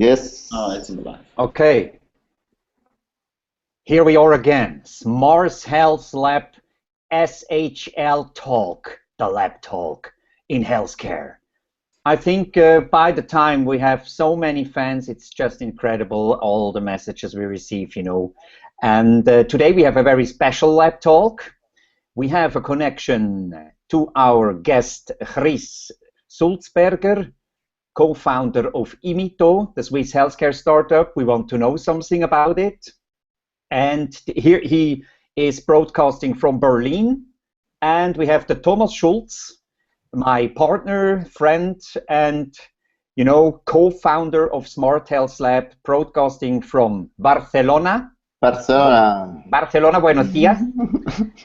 Yes. Oh, it's in the live. Okay. Here we are again. smarthealthlab SHL Talk, the lab talk in healthcare. I think by the time we have so many fans, it's just incredible, all the messages we receive, you know. And today we have a very special lab talk. We have a connection to our guest, Chrysanth Sulzberger, co-founder of imito, the Swiss healthcare startup. We want to know something about it. And here he is broadcasting from Berlin. And we have the Thomas Schulz, my partner, friend, and you know, co-founder of smarthealthlab, broadcasting from Barcelona. Barcelona, buenos dias.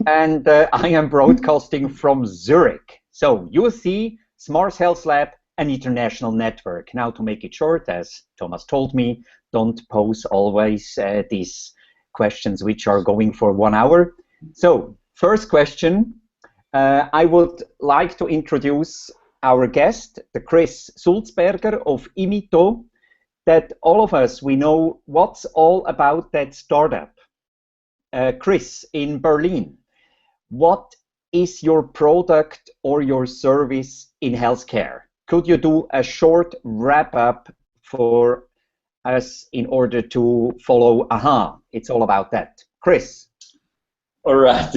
And I am broadcasting from Zurich. So you see, smarthealthlab, an international network. Now, to make it short, as Thomas told me, don't pose always these questions which are going for 1 hour. So, first question, I would like to introduce our guest, the Chrysanth Sulzberger of imito, that all of us, we know what's all about that startup. Chris, in Berlin, what is your product or your service in healthcare? Could you do a short wrap-up for us in order to follow? Aha, it's all about that. Chris. All right.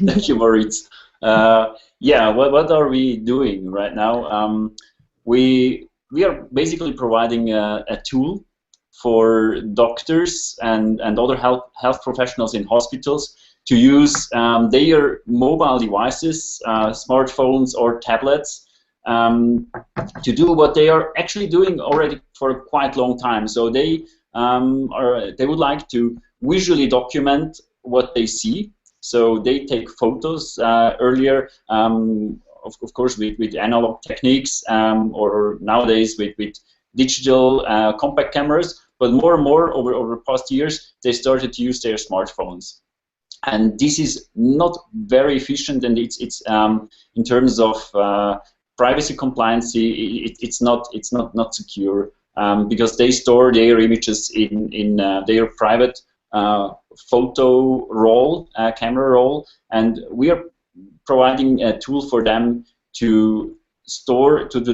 Thank you, Maurice. Yeah, what are we doing right now? We are basically providing a tool for doctors and other health professionals in hospitals to use their mobile devices, smartphones or tablets, to do what they are actually doing already for a quite long time. So they would like to visually document what they see. So they take photos earlier, of course, with analog techniques, or nowadays with digital compact cameras. But more and more over the past years, they started to use their smartphones. And this is not very efficient, and it's in terms of privacy compliance, it's not secure, because they store their images in their private photo roll, camera roll, and we are providing a tool for them to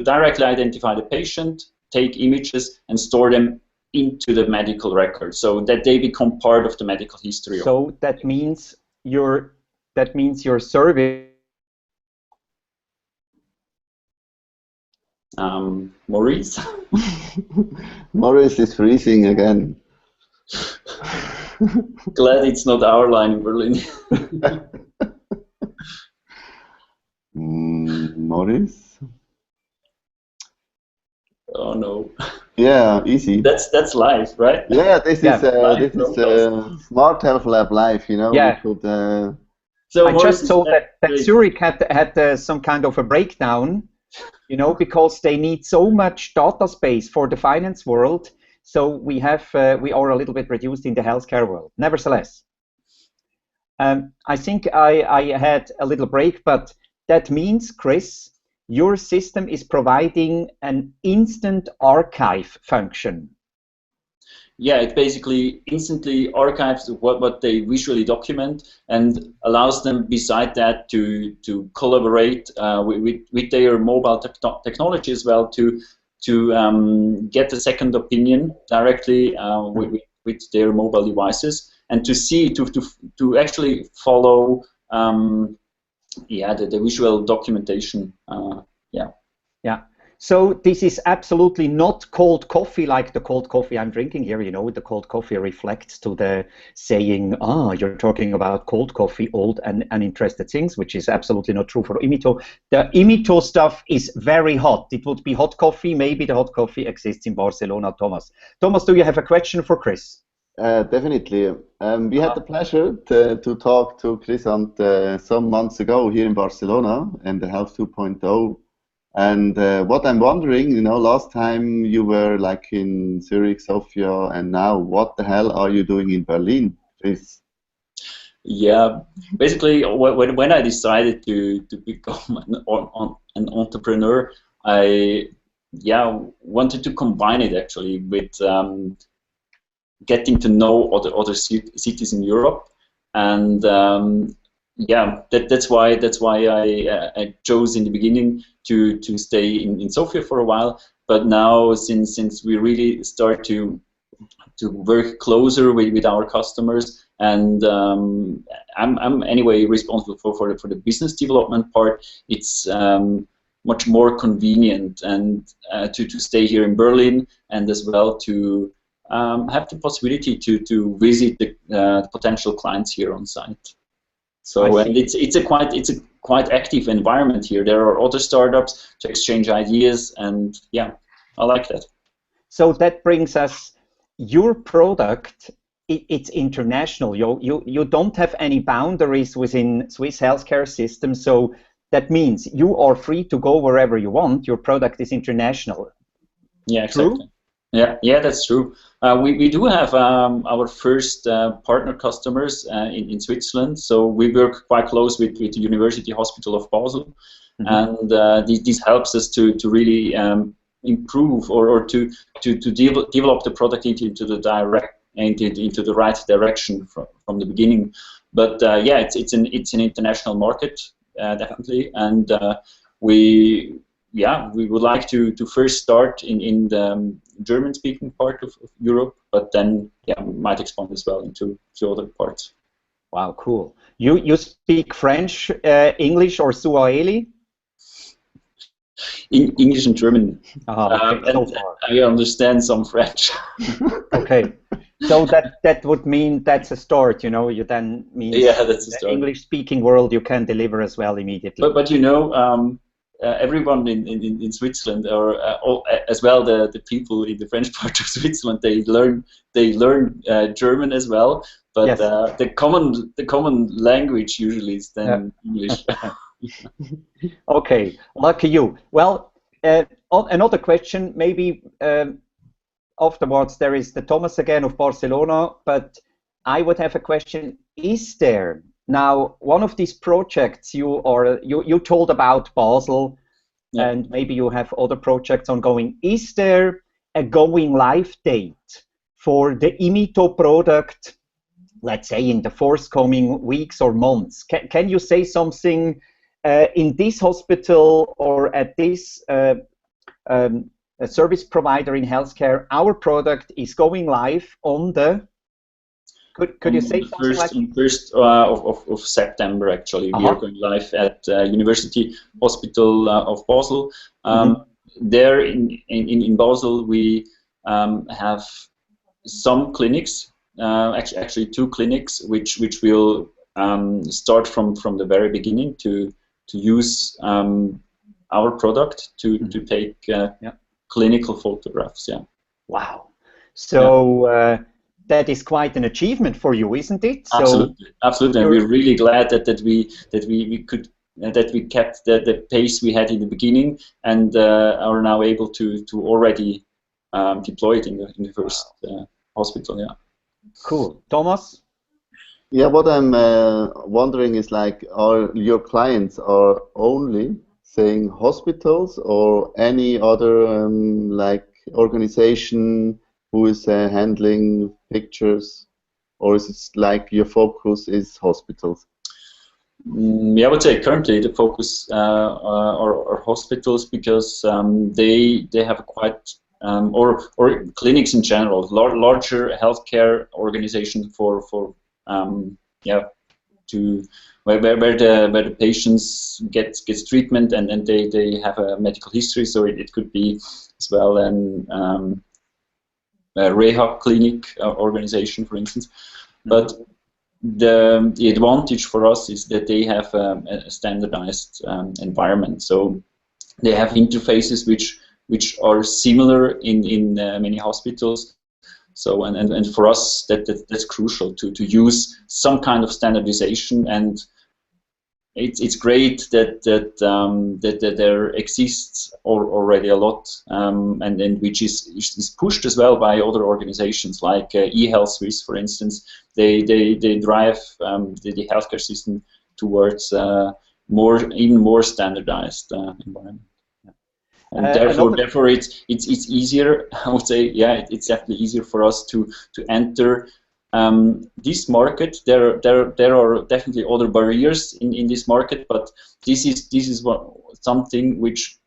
directly identify the patient, take images, and store them into the medical record, so that they become part of the medical history. So that means your service. Maurice? Maurice is freezing again. Glad it's not our line in Berlin. Maurice? Oh no. Yeah, easy. That's live, right? Yeah, this is Smart Health Lab live. You know. Yeah. We could, So I just saw that Zurich had some kind of a breakdown, you know, because they need so much data space for the finance world. So we are a little bit reduced in the healthcare world. Nevertheless, I think I had a little break, but that means, Chris, your system is providing an instant archive function. Yeah, it basically instantly archives what they visually document and allows them, beside that, to collaborate with their mobile technology as well, to get a second opinion directly with their mobile devices, and to see to actually follow the visual documentation. Yeah. So this is absolutely not cold coffee like the cold coffee I'm drinking here. You know, the cold coffee reflects to the saying, you're talking about cold coffee, old and uninterested things, which is absolutely not true for imito. The imito stuff is very hot. It would be hot coffee. Maybe the hot coffee exists in Barcelona. Thomas, do you have a question for Chris? Definitely. We had the pleasure to talk to Chrysanth some months ago here in Barcelona and the Health 2.0. And what I'm wondering, you know, last time you were like in Zurich, Sofia, and now what the hell are you doing in Berlin, Chris? Yeah, basically when I decided to become an entrepreneur, I yeah, wanted to combine it actually with getting to know other cities in Europe, and yeah, that's why I chose in the beginning to stay in Sofia for a while. But now, since we really start to work closer with our customers, and I'm anyway responsible for the business development part. It's much more convenient and to stay here in Berlin, and as well to have the possibility to visit the potential clients here on site. So, and it's a quite active environment here. There are other startups to exchange ideas, and yeah, I like that. So that brings us, your product, it's international. You don't have any boundaries within Swiss healthcare system. So that means you are free to go wherever you want. Your product is international. Yeah, exactly. True? Yeah, that's true. We do have our first partner customers in Switzerland. So we work quite close with the University Hospital of Basel, and this helps us to really improve or to develop the product into the right direction from the beginning. But yeah, it's an international market, definitely, and we would like to first start in the German-speaking part of Europe, but then we might expand as well into other parts. Wow, cool. You speak French, English, or Swahili? English and German. Okay. And I understand some French. Okay. So that would mean that's a start, you then mean that's a start. English-speaking world you can deliver as well immediately. But everyone in Switzerland, or as well the people in the French part of Switzerland, they learn German as well. But yes. the common language usually is then English. Okay, lucky you. Well, another question, maybe afterwards there is the Thomas again of Barcelona, but I would have a question. Is there now one of these projects you told about Basel, and maybe you have other projects ongoing? Is there a going live date for the imito product, let's say in the forthcoming weeks or months? Can you say something in this hospital or at this service provider in healthcare? Our product is going live on the. Could you say something like that? On the 1st of September, actually. We are going live at University Hospital of Basel. There in Basel, we have some clinics, actually 2 clinics, which will start from the very beginning to use our product to take clinical photographs. Yeah. Wow. So. That is quite an achievement for you, isn't it? Absolutely, absolutely. And we're really glad that we kept the pace we had in the beginning, and are now able to already deploy it in the first hospital. Yeah. Cool, Thomas. Yeah, what I'm wondering is, like, are your clients are only saying hospitals or any other like organization who is handling pictures, or is it like your focus is hospitals? I would say currently the focus are hospitals, because they have a quite or clinics in general, larger healthcare organization for where the patients gets treatment, and they have a medical history, so it could be as well a rehab clinic organization, for instance. But the advantage for us is that they have a standardized environment. So they have interfaces which are similar in many hospitals. So and for us that's crucial to use some kind of standardization, and it's great that there exists already a lot, and which is pushed as well by other organizations like eHealth Swiss, for instance. They drive the healthcare system towards even more standardized environment. And therefore it's easier. I would say, yeah, it's definitely easier for us to enter this market. There are definitely other barriers in this market, but this is something which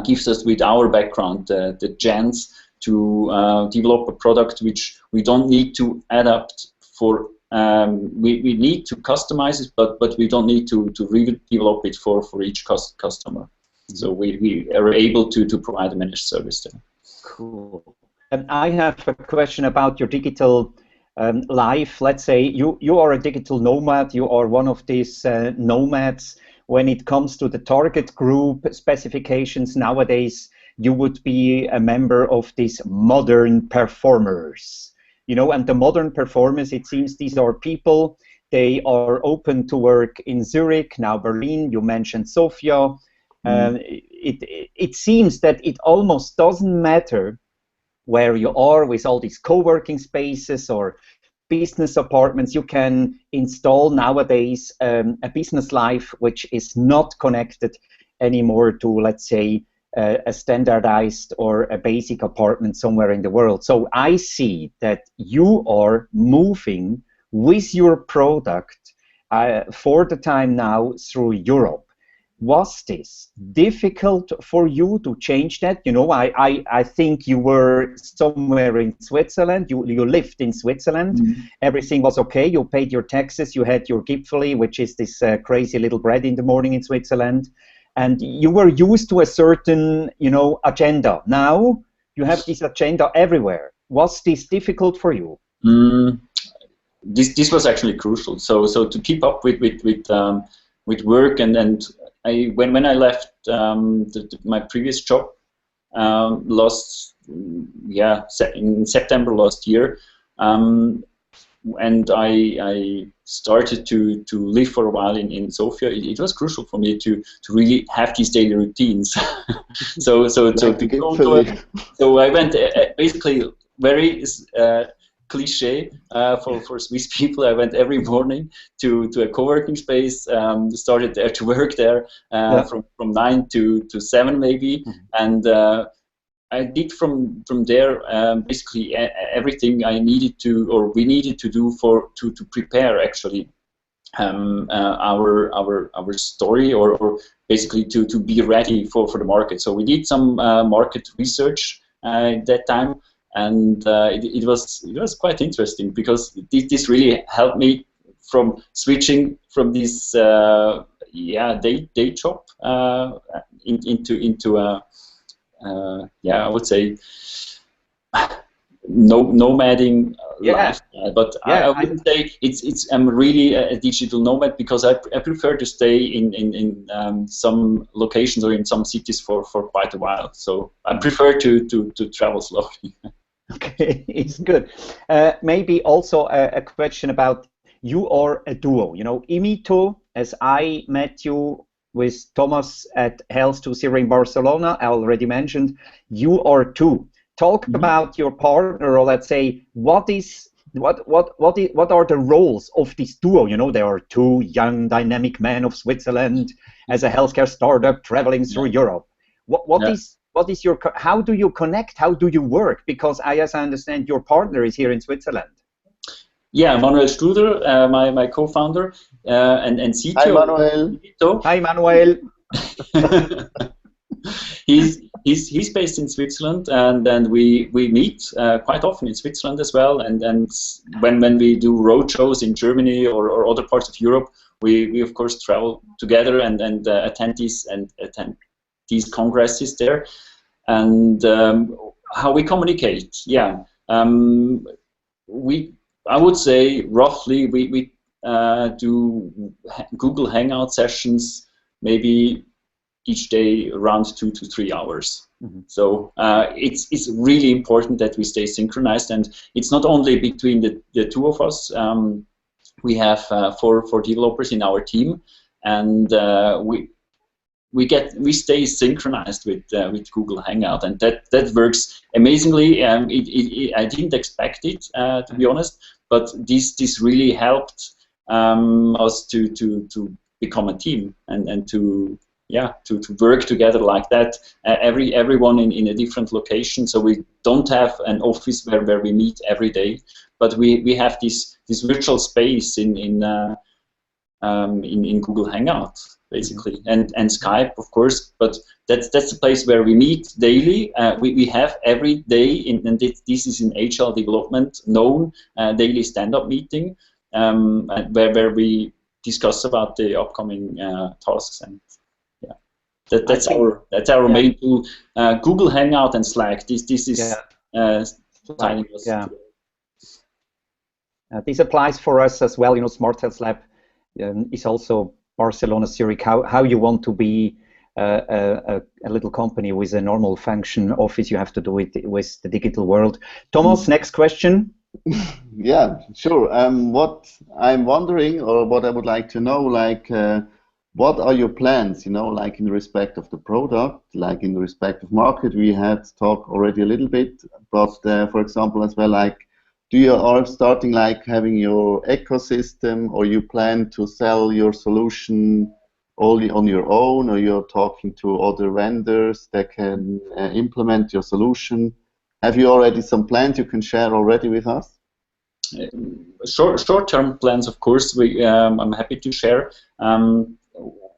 gives us, with our background, the chance to develop a product which we don't need to adapt for. We need to customize it, but we don't need to redevelop it for each customer. So we are able to provide a managed service there. Cool. And I have a question about your digital life. Let's say you are a digital nomad. You are one of these nomads. When it comes to the target group specifications nowadays, you would be a member of these modern performers. You know, and the modern performers, it seems these are people, they are open to work in Zurich, now Berlin, you mentioned Sofia. It seems that it almost doesn't matter where you are with all these co-working spaces or business apartments. You can install nowadays a business life which is not connected anymore to, let's say, a standardized or a basic apartment somewhere in the world. So I see that you are moving with your product for the time now through Europe. Was this difficult for you to change that? You know, I think you were somewhere in Switzerland. You lived in Switzerland. Everything was okay. You paid your taxes. You had your Gipfeli, which is this crazy little bread in the morning in Switzerland. And you were used to a certain, you know, agenda. Now you have this agenda everywhere. Was this difficult for you? This was actually crucial. So to keep up with work, and when I left my previous job in September last year, and I started to live for a while in Sofia. It was crucial for me to really have these daily routines. so I went basically very cliche for Swiss people. I went every morning to a co-working space. Started there to work there from 9 to 7 maybe, and I did from there basically everything I needed to, or we needed to do to prepare actually our story, or basically to be ready for the market. So we did some market research at that time, and it was quite interesting, because this really helped me from switching from this day job into a I would say nomading lifestyle, but I wouldn't say I'm really a digital nomad, because I prefer to stay in some locations or in some cities for quite a while. So I prefer to travel slowly. Okay, it's good. Maybe also a question about, you are a duo. You know, imito, as I met you with Thomas at Health 2.0 in Barcelona, I already mentioned, you are two. Talk about your partner, or let's say, what are the roles of this duo? You know, there are two young, dynamic men of Switzerland as a healthcare startup traveling through Europe. What is your, how do you connect? How do you work? Because as I understand, your partner is here in Switzerland. Yeah, Manuel Struder, my co-founder and CTO. Hi, Manuel. Hi, Manuel. He's based in Switzerland, and then we meet quite often in Switzerland as well. And when we do roadshows in Germany or other parts of Europe, we of course travel together and attend these congresses there. And how we communicate, I would say roughly we do Google Hangout sessions maybe each day around 2 to 3 hours. So it's really important that we stay synchronized, and it's not only between the two of us. We have four developers in our team, and we stay synchronized with Google Hangout, and that works amazingly. I didn't expect it, to be honest, but this really helped us to become a team and to to work together like that. Everyone in a different location, so we don't have an office where we meet every day, but we have this virtual space in Google Hangouts basically, and Skype of course, but that's the place where we meet daily. We have every day, and this is in agile development known daily stand-up meeting where we discuss about the upcoming tasks, and that's our main tool. Google Hangout and Slack. This is signing us. Yeah. This applies for us as well. You know, Smart Health Lab is also Barcelona, Zurich. How you want to be a little company with a normal function office, you have to do it with the digital world. Thomas, next question. Yeah, sure. What I'm wondering, or what I would like to know, like, what are your plans, you know, like in respect of the product, like in respect of market? We had talked already a little bit, but for example, as well, like, do you are starting like having your ecosystem, or you plan to sell your solution only on your own, or you're talking to other vendors that can implement your solution? Have you already some plans you can share already with us? Short-term plans, of course. I'm happy to share.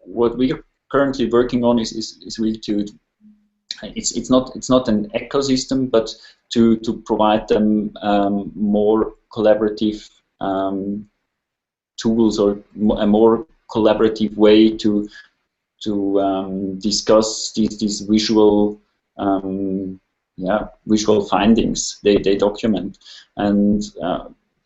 What we are currently working on is really to. It's not an ecosystem, but to provide them more collaborative tools, or a more collaborative way to discuss these visual visual findings they document. And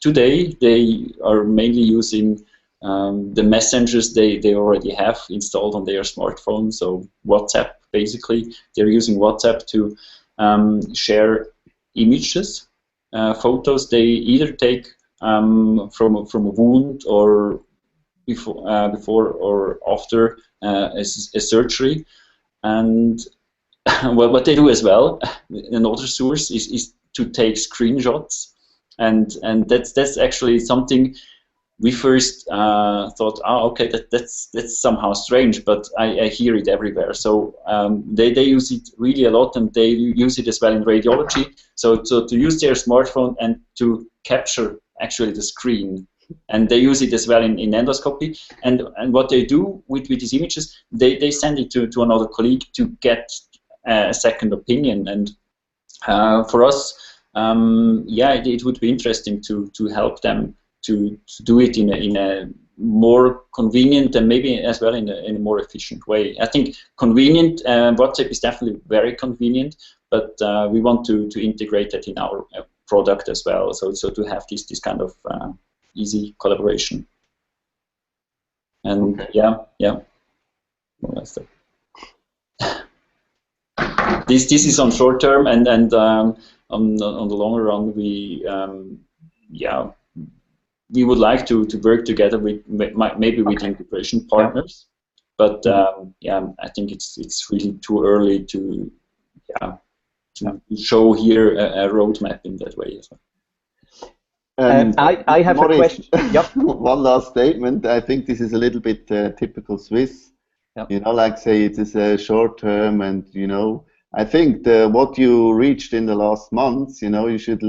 today they are mainly using the messengers they already have installed on their smartphone, so WhatsApp basically. They're using WhatsApp to share images, photos they either take from a wound, or before or after a surgery. And what they do as well, another source, is to take screenshots, and that's actually something we first thought, okay, that's somehow strange, but I hear it everywhere. So they use it really a lot, and they use it as well in radiology. So to use their smartphone and to capture actually the screen, and they use it as well in endoscopy. And what they do with these images, they send it to another colleague to get a second opinion. And for us, it would be interesting to help them to do it in a more convenient, and maybe as well in a more efficient way. I think convenient, WhatsApp is definitely very convenient, but we want to integrate that in our product as well, so to have this kind of easy collaboration. And okay. This is on short term, and on the longer run, we would like to work together with maybe with integration partners, but I think it's really too early to show here a roadmap in that way as well. I have Maurice, a question. Yep. One last statement. I think this is a little bit typical Swiss. Yep. You know, like say it is a short term, and you know, I think what you reached in the last months, you know, you should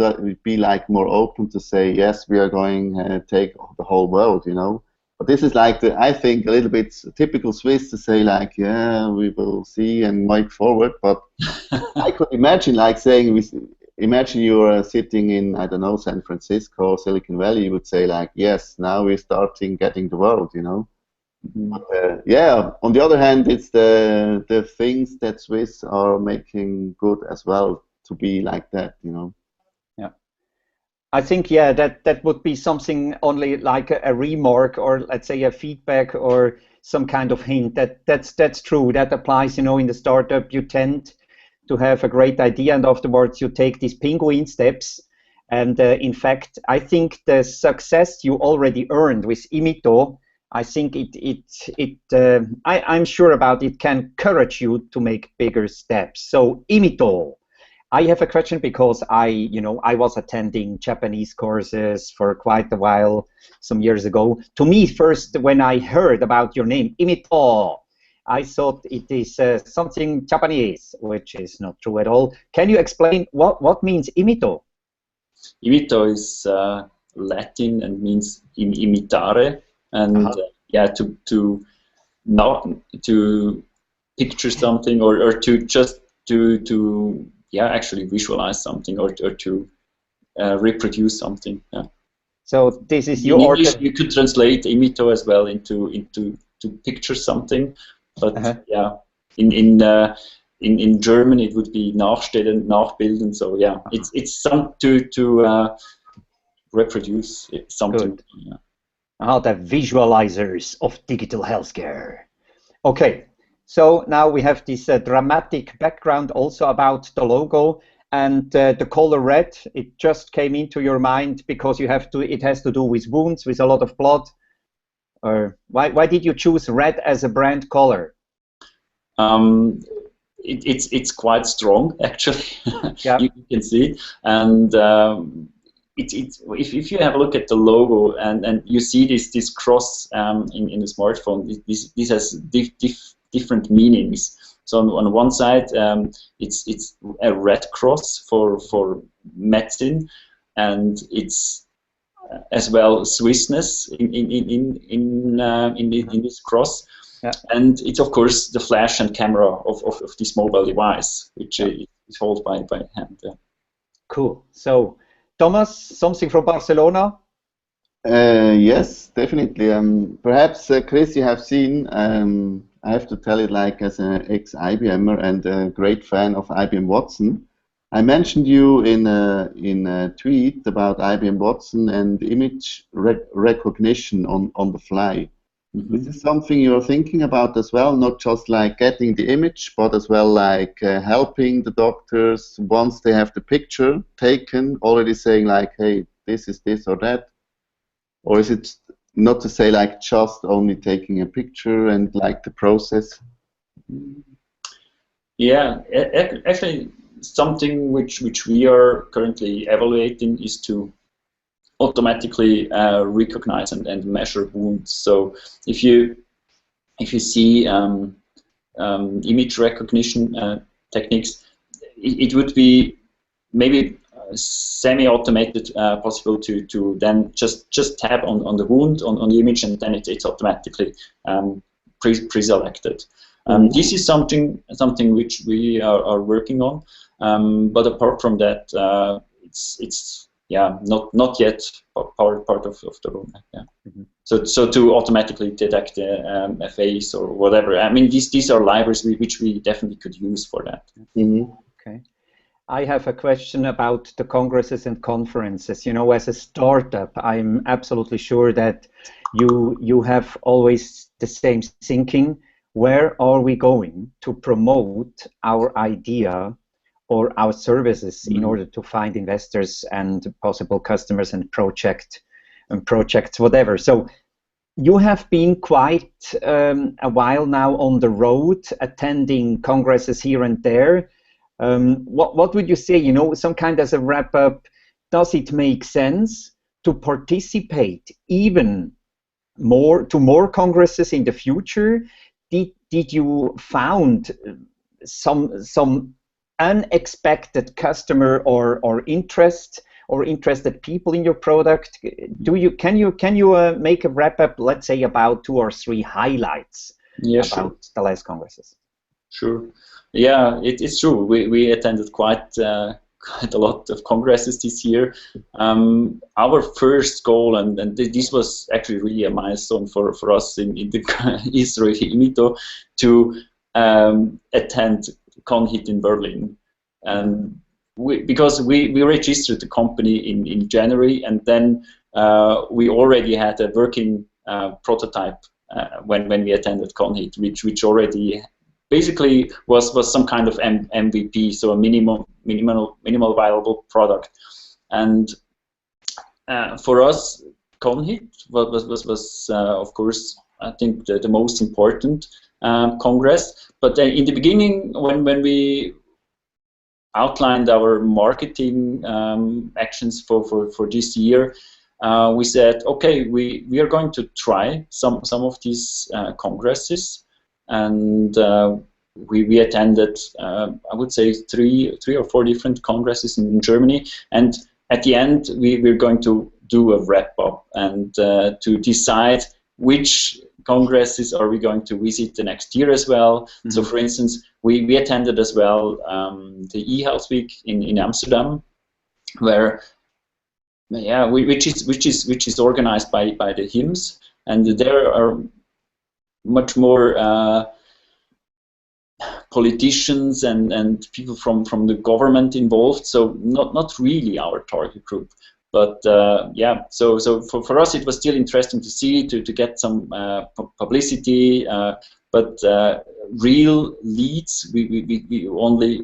be like more open to say, yes, we are going to take the whole world, you know. But this is like, I think, a little bit typical Swiss to say like, yeah, we will see and move forward. But I could imagine like saying, imagine you are sitting in, I don't know, San Francisco or Silicon Valley, you would say like, yes, now we're starting getting the world, you know. But, on the other hand, it's the things that Swiss are making good as well to be like that, you know. Yeah, I think that would be something only like a remark, or let's say a feedback, or some kind of hint. That's true. That applies, you know, in the startup. You tend to have a great idea, and afterwards you take these penguin steps. And in fact, I think the success you already earned with imito, I think I'm sure about it, can encourage you to make bigger steps. So imito. I have a question because I was attending Japanese courses for quite a while, some years ago. To me, first, when I heard about your name, imito, I thought it is something Japanese, which is not true at all. Can you explain what means imito? Imito is Latin and means imitare, and yeah, to not to picture something or to just to yeah, actually visualize something or to reproduce something. Yeah. So this is In your English, you could translate imito as well into to picture something, but yeah, in German it would be nachstellen, nachbilden. So yeah, it's some to reproduce something. Good. Yeah. The visualizers of digital healthcare. Okay, so now we have this dramatic background also about the logo. And the color red, it just came into your mind because you have to. It has to do with wounds, with a lot of blood. Or why did you choose red as a brand color? It's quite strong, actually. Yeah. You can see it, and if you have a look at the logo and you see this cross in the smartphone, this has different meanings. So on one side, it's a red cross for medicine, and it's as well Swissness in this cross. Yeah. And it's of course the flash and camera of this mobile device, which is held by hand. Yeah. Cool. So Thomas, something from Barcelona? Yes, definitely. Perhaps Chris, you have seen. I have to tell it, like, as an ex-IBMer and a great fan of IBM Watson, I mentioned you in a tweet about IBM Watson and image recognition on the fly. Mm-hmm. Is this something you're thinking about as well? Not just like getting the image, but as well like helping the doctors once they have the picture taken, already saying like, hey, this is this or that? Or is it not to say like just only taking a picture and like the process? Yeah, actually something which we are currently evaluating is to automatically recognize and measure wounds. So if you see image recognition techniques, it would be maybe semi-automated possible to then just tap on the wound on the image, and then it's automatically pre-selected. This is something which we are working on, but apart from that, it's yeah not yet part of the roadmap. Yeah. Mm-hmm. So to automatically detect a face or whatever. I mean, these are libraries which we definitely could use for that. Mm-hmm. Okay. I have a question about the congresses and conferences. You know, as a startup, I'm absolutely sure that you have always the same thinking. Where are we going to promote our idea or our services in order to find investors and possible customers and projects, whatever? So you have been quite a while now on the road, attending congresses here and there. What would you say, you know, some kind as a wrap-up, does it make sense to participate even more congresses in the future? Did you found some unexpected customer or interest or interested people in your product? Can you make a wrap-up, let's say, about 2 or 3 highlights about the last congresses? Sure. Yeah, it's true. We attended quite a lot of congresses this year. Our first goal, and this was actually really a milestone for us in the history of imito, to attend ConHit in Berlin. And because we registered the company in January, and then we already had a working prototype when we attended ConHit, which already basically was some kind of MVP, so a minimal viable product. And for us, ConHit was of course, I think the most important congress. But in the beginning, when we outlined our marketing actions for this year, we said, okay, we are going to try some of these congresses. and we attended, I would say, three or four different congresses in Germany, and at the end we're going to do a wrap-up and to decide which congresses are we going to visit the next year as well. Mm-hmm. So, for instance, we attended as well the eHealth Week in Amsterdam, where which is organized by the HIMSS, and there are much more politicians and people from the government involved. So not really our target group. But so for us it was still interesting to see, to get some publicity, but real leads we only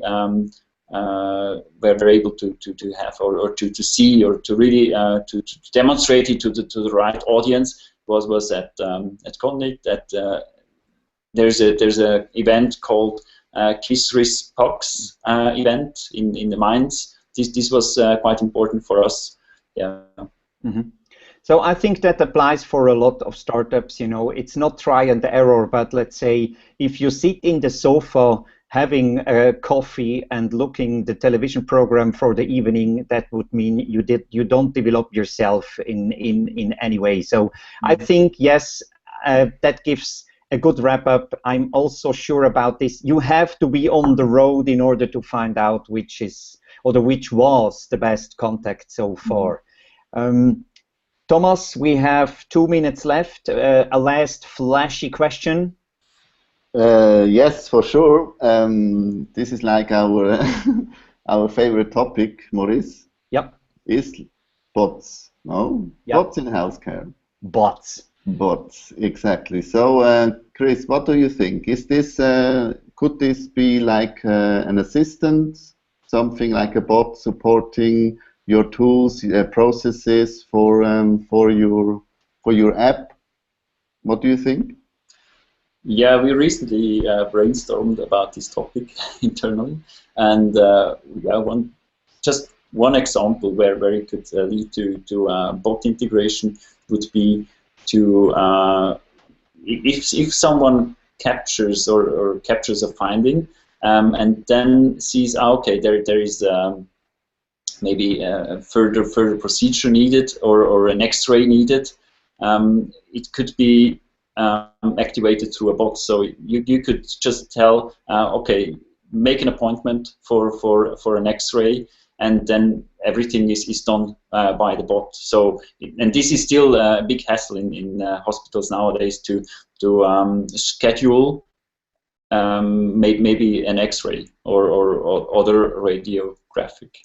were able to have or to see or to really to demonstrate it to the right audience was at Connect. There's a event called Kisris Pucks event in the Mainz. This was quite important for us. Yeah. Mm-hmm. So I think that applies for a lot of startups. You know, it's not try and error, but let's say if you sit in the sofa having a coffee and looking the television program for the evening, that would mean you don't develop yourself in any way. So mm-hmm. I think yes, that gives a good wrap up. I'm also sure about this. You have to be on the road in order to find out which was the best contact so far. Thomas, we have 2 minutes left. A last flashy question. Yes, for sure. This is like our our favorite topic, Maurice. Yep. Is bots. No? Yep. Bots in healthcare. Bots. Bots, exactly. So, Chris, what do you think? Is this could this be like an assistant, something like a bot supporting your tools, processes for your app? What do you think? Yeah, we recently brainstormed about this topic internally, and one example where it could lead to bot integration would be to if someone captures or captures a finding and then sees, okay, there is maybe a further procedure needed or an X-ray needed, it could be activated through a bot. So you could just tell, okay, make an appointment for an X-ray, and then everything is done by the bot. So, and this is still a big hassle in hospitals nowadays to schedule maybe an X-ray or other radiographic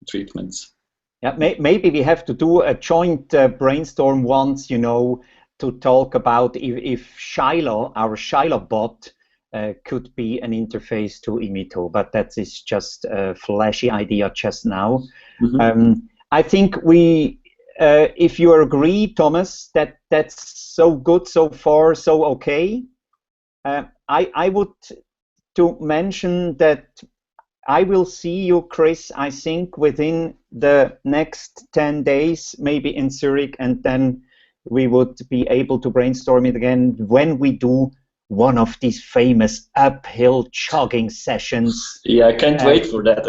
treatments. Yeah, maybe we have to do a joint brainstorm once, you know, to talk about if Shiloh, our Shiloh bot, could be an interface to imito, but that is just a flashy idea just now. Mm-hmm. I think we, if you agree, Thomas, that's so good so far, so okay. I would to mention that I will see you, Chris, I think within the next 10 days, maybe in Zurich, and then we would be able to brainstorm it again when we do one of these famous uphill jogging sessions. Yeah, I can't wait for that.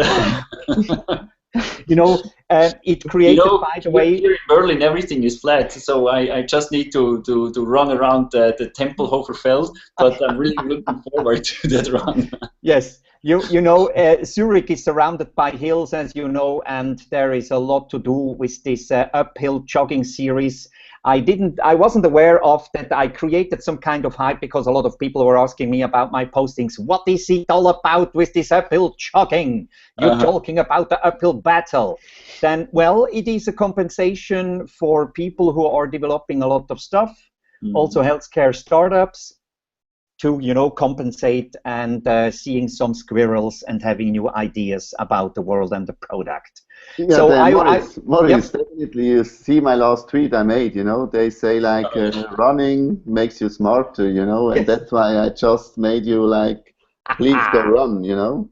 You know, it created, by the way, here in Berlin everything is flat, so I just need to run around the Tempelhofer Feld, but I'm really looking forward to that run. Yes, you know, Zurich is surrounded by hills, as you know, and there is a lot to do with this uphill jogging series. I wasn't aware of that. I created some kind of hype because a lot of people were asking me about my postings. What is it all about with this uphill jogging? You're talking about the uphill battle. Then, well, it is a compensation for people who are developing a lot of stuff, also healthcare startups, to, you know, compensate and seeing some squirrels and having new ideas about the world and the product. Yeah, so Maurice, yep. Definitely you see my last tweet I made, you know, they say like running makes you smarter, you know, and that's why I just made you like, please go run, you know.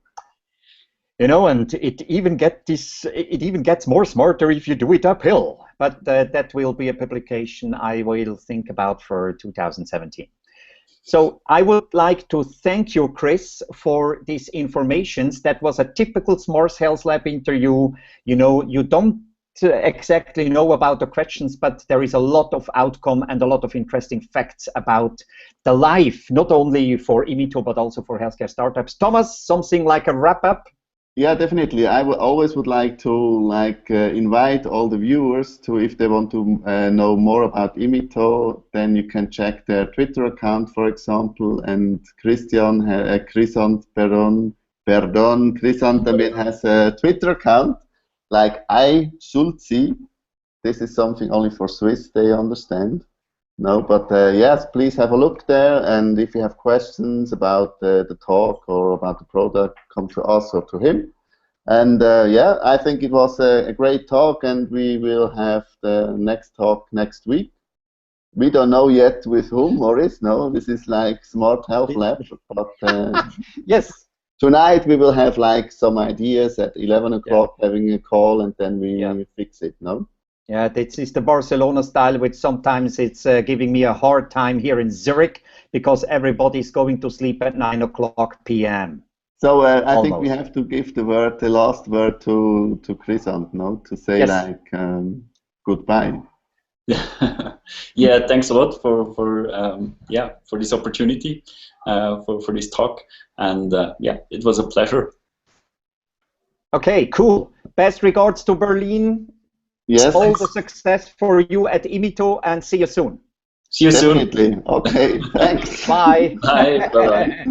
You know, and it even gets more smarter if you do it uphill, but that will be a publication I will think about for 2017. So I would like to thank you, Chris, for these informations. That was a typical Smart Health Lab interview. You know, you don't exactly know about the questions, but there is a lot of outcome and a lot of interesting facts about the life, not only for imito, but also for healthcare startups. Thomas, something like a wrap up? Yeah, definitely. I always would like to invite all the viewers to, if they want to know more about imito, then you can check their Twitter account, for example. And Crysanth has a Twitter account, like Sulzi. This is something only for Swiss, they understand. No, but yes, please have a look there, and if you have questions about the talk or about the product, come to us or to him. And yeah, I think it was a great talk, and we will have the next talk next week. We don't know yet with whom, Maurice. No, this is like Smart Health Lab, but yes. Tonight we will have like some ideas at 11 o'clock, having a call, and then we fix it. No. Yeah, this is the Barcelona style, which sometimes it's giving me a hard time here in Zurich because everybody's going to sleep at 9 o'clock p.m. So I think we have to give the last word to Chrysanth, no, to say like goodbye. Yeah, thanks a lot for this opportunity, for this talk, and yeah, it was a pleasure. Okay, cool. Best regards to Berlin. Yes. All the success for you at imito, and see you soon. See you Definitely. Soon. Okay, thanks. Bye. Bye. Bye-bye.